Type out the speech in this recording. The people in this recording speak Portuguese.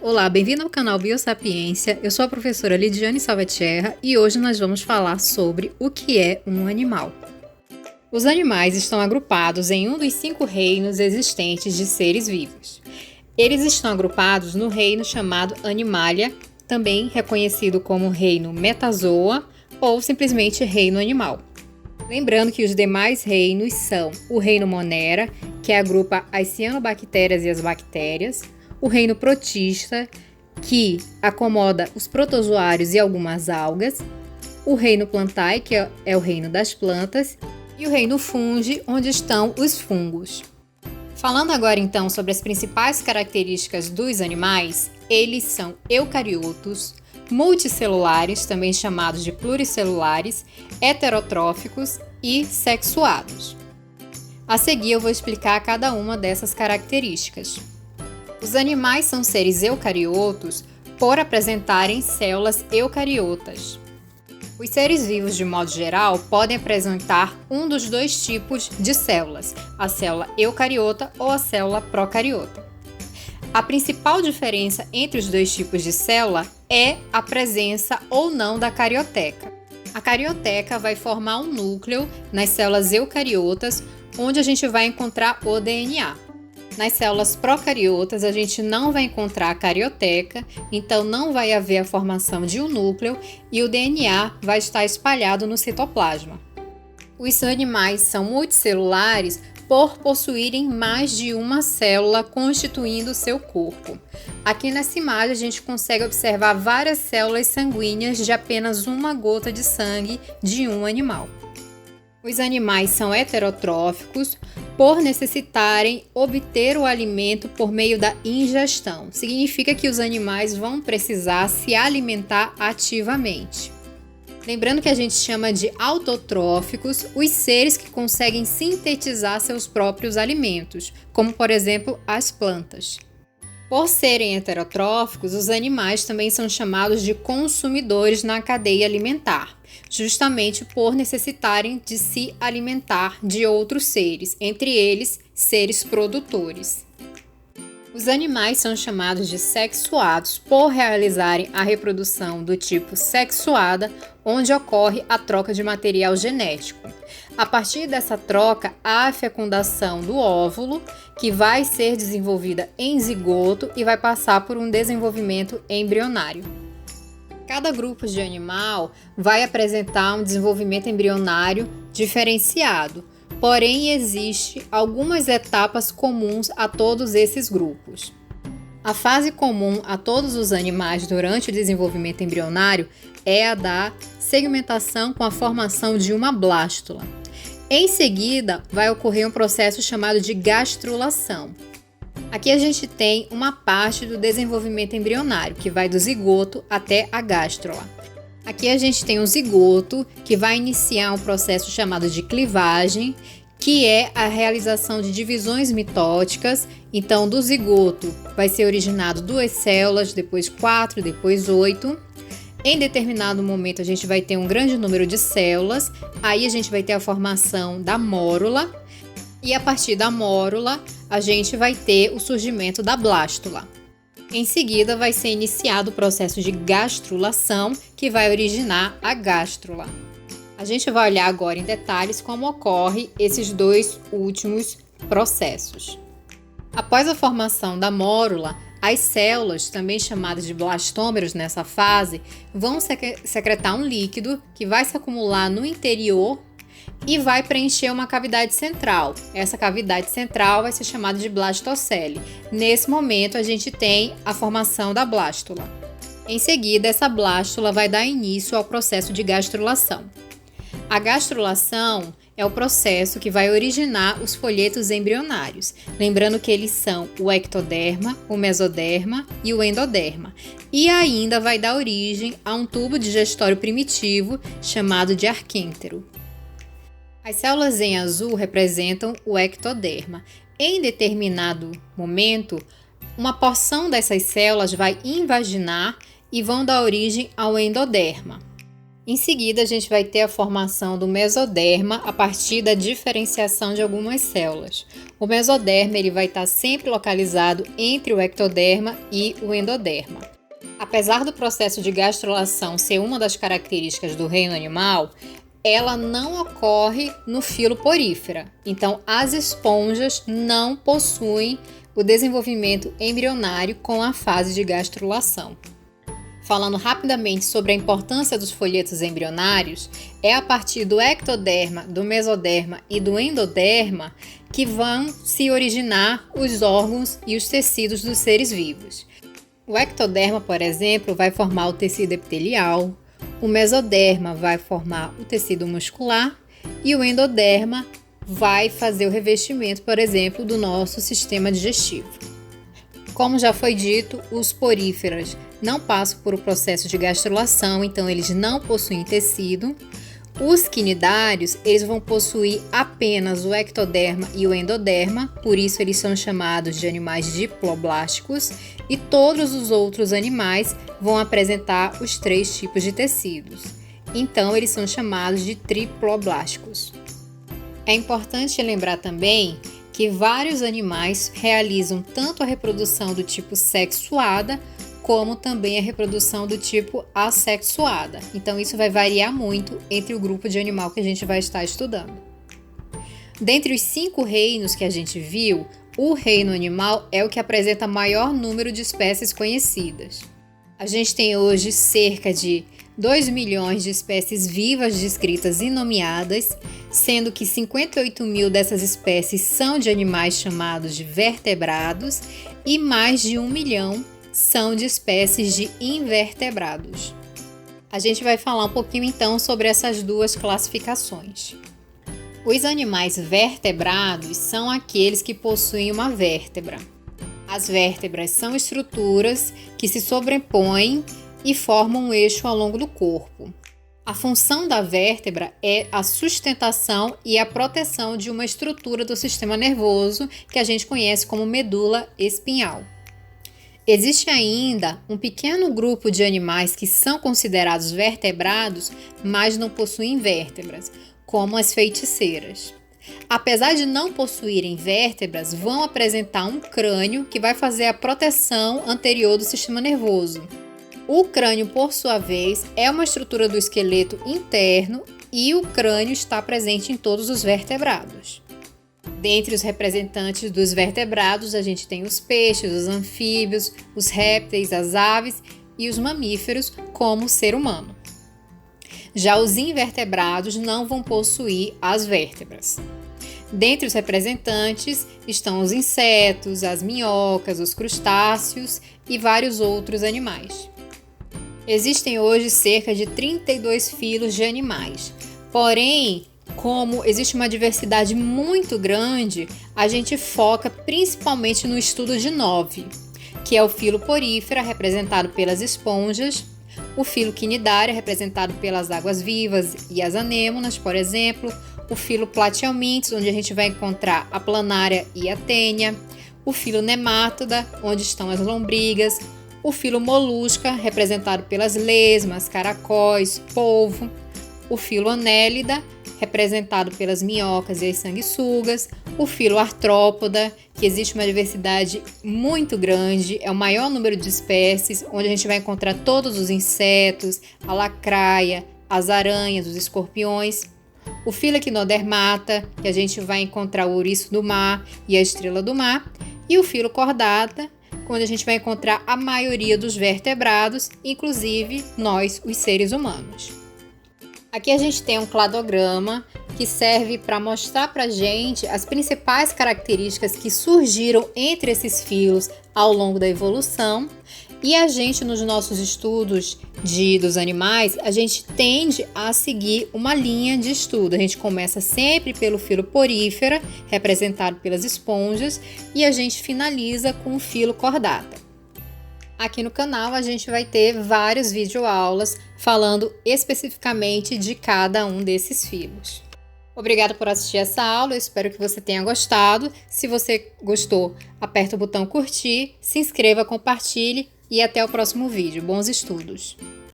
Olá, bem-vindo ao canal Biosapiência. Eu sou a professora Lidiane Salvatierra e hoje nós vamos falar sobre o que é um animal. Os animais estão agrupados em um dos 5 reinos existentes de seres vivos. Eles estão agrupados no reino chamado Animalia, também reconhecido como reino Metazoa ou simplesmente reino animal. Lembrando que os demais reinos são o reino Monera, que agrupa as cianobactérias e as bactérias, o reino Protista, que acomoda os protozoários e algumas algas, o reino Plantae, que é o reino das plantas, e o reino Fungi, onde estão os fungos. Falando agora então sobre as principais características dos animais, eles são eucariotos, multicelulares, também chamados de pluricelulares, heterotróficos e sexuados. A seguir eu vou explicar cada uma dessas características. Os animais são seres eucariotos por apresentarem células eucariotas. Os seres vivos, de modo geral, podem apresentar um dos dois tipos de células, a célula eucariota ou a célula procariota. A principal diferença entre os dois tipos de célula é a presença ou não da carioteca. A carioteca vai formar um núcleo nas células eucariotas, onde a gente vai encontrar o DNA. Nas células procariotas, a gente não vai encontrar a carioteca, então não vai haver a formação de um núcleo e o DNA vai estar espalhado no citoplasma. Os animais são multicelulares por possuírem mais de uma célula constituindo seu corpo. Aqui nessa imagem a gente consegue observar várias células sanguíneas de apenas uma gota de sangue de um animal. Os animais são heterotróficos por necessitarem obter o alimento por meio da ingestão. Significa que os animais vão precisar se alimentar ativamente. Lembrando que a gente chama de autotróficos os seres que conseguem sintetizar seus próprios alimentos, como por exemplo as plantas. Por serem heterotróficos, os animais também são chamados de consumidores na cadeia alimentar, justamente por necessitarem de se alimentar de outros seres, entre eles seres produtores. Os animais são chamados de sexuados por realizarem a reprodução do tipo sexuada, onde ocorre a troca de material genético. A partir dessa troca, há a fecundação do óvulo, que vai ser desenvolvida em zigoto e vai passar por um desenvolvimento embrionário. Cada grupo de animal vai apresentar um desenvolvimento embrionário diferenciado, porém existem algumas etapas comuns a todos esses grupos. A fase comum a todos os animais durante o desenvolvimento embrionário é a da segmentação com a formação de uma blástula. Em seguida, vai ocorrer um processo chamado de gastrulação. Aqui a gente tem uma parte do desenvolvimento embrionário, que vai do zigoto até a gástrula. Aqui a gente tem o zigoto, que vai iniciar um processo chamado de clivagem, que é a realização de divisões mitóticas. Então, do zigoto vai ser originado 2 células, depois 4, depois 8. Em determinado momento, a gente vai ter um grande número de células, aí a gente vai ter a formação da mórula, e a partir da mórula, a gente vai ter o surgimento da blástula. Em seguida, vai ser iniciado o processo de gastrulação, que vai originar a gástrula. A gente vai olhar agora em detalhes como ocorre esses 2 últimos processos. Após a formação da mórula, as células, também chamadas de blastômeros nessa fase, vão secretar um líquido que vai se acumular no interior e vai preencher uma cavidade central. Essa cavidade central vai ser chamada de blastocele. Nesse momento, a gente tem a formação da blástula. Em seguida, essa blástula vai dar início ao processo de gastrulação. A gastrulação é o processo que vai originar os folhetos embrionários, lembrando que eles são o ectoderma, o mesoderma e o endoderma, e ainda vai dar origem a um tubo digestório primitivo chamado de arquêntero. As células em azul representam o ectoderma. Em determinado momento, uma porção dessas células vai invaginar e vão dar origem ao endoderma. Em seguida, a gente vai ter a formação do mesoderma a partir da diferenciação de algumas células. O mesoderma ele vai estar sempre localizado entre o ectoderma e o endoderma. Apesar do processo de gastrulação ser uma das características do reino animal, ela não ocorre no filo porífera. Então, as esponjas não possuem o desenvolvimento embrionário com a fase de gastrulação. Falando rapidamente sobre a importância dos folhetos embrionários, é a partir do ectoderma, do mesoderma e do endoderma que vão se originar os órgãos e os tecidos dos seres vivos. O ectoderma, por exemplo, vai formar o tecido epitelial, o mesoderma vai formar o tecido muscular e o endoderma vai fazer o revestimento, por exemplo, do nosso sistema digestivo. Como já foi dito, os poríferas não passam por o processo de gastrulação, então eles não possuem tecido. Os quinidários, eles vão possuir apenas o ectoderma e o endoderma, por isso eles são chamados de animais diploblásticos, e todos os outros animais vão apresentar os 3 tipos de tecidos. Então, eles são chamados de triploblásticos. É importante lembrar também que vários animais realizam tanto a reprodução do tipo sexuada, como também a reprodução do tipo assexuada. Então, isso vai variar muito entre o grupo de animal que a gente vai estar estudando. Dentre os 5 reinos que a gente viu, o reino animal é o que apresenta maior número de espécies conhecidas. A gente tem hoje cerca de 2 milhões de espécies vivas descritas e nomeadas, sendo que 58 mil dessas espécies são de animais chamados de vertebrados e mais de 1 milhão são de espécies de invertebrados. A gente vai falar um pouquinho então sobre essas duas classificações. Os animais vertebrados são aqueles que possuem uma vértebra. As vértebras são estruturas que se sobrepõem e formam um eixo ao longo do corpo. A função da vértebra é a sustentação e a proteção de uma estrutura do sistema nervoso que a gente conhece como medula espinhal. Existe ainda um pequeno grupo de animais que são considerados vertebrados, mas não possuem vértebras, como as feiticeiras. Apesar de não possuírem vértebras, vão apresentar um crânio que vai fazer a proteção anterior do sistema nervoso. O crânio, por sua vez, é uma estrutura do esqueleto interno e o crânio está presente em todos os vertebrados. Dentre os representantes dos vertebrados, a gente tem os peixes, os anfíbios, os répteis, as aves e os mamíferos, como o ser humano. Já os invertebrados não vão possuir as vértebras. Dentre os representantes estão os insetos, as minhocas, os crustáceos e vários outros animais. Existem hoje cerca de 32 filos de animais, porém, como existe uma diversidade muito grande, a gente foca principalmente no estudo de 9, que é o filo porífera, representado pelas esponjas, o filo quinidário, representado pelas águas-vivas e as anêmonas, por exemplo, o filo Platyhelminths, onde a gente vai encontrar a planária e a tênia, o filo Nemátoda, onde estão as lombrigas, o filo Molusca, representado pelas lesmas, caracóis, polvo, o filo Annelida, representado pelas minhocas e as sanguessugas, o filo Artrópoda, que existe uma diversidade muito grande, é o maior número de espécies, onde a gente vai encontrar todos os insetos, a lacraia, as aranhas, os escorpiões, o filo Equinodermata, que a gente vai encontrar o ouriço do mar e a estrela do mar, e o filo Chordata, onde a gente vai encontrar a maioria dos vertebrados, inclusive nós, os seres humanos. Aqui a gente tem um cladograma que serve para mostrar para a gente as principais características que surgiram entre esses filos ao longo da evolução. E a gente, nos nossos estudos dos animais, a gente tende a seguir uma linha de estudo. A gente começa sempre pelo filo porífera, representado pelas esponjas, e a gente finaliza com o filo Chordata. Aqui no canal a gente vai ter várias videoaulas falando especificamente de cada um desses filos. Obrigada por assistir essa aula, eu espero que você tenha gostado. Se você gostou, aperta o botão curtir, se inscreva, compartilhe e até o próximo vídeo. Bons estudos!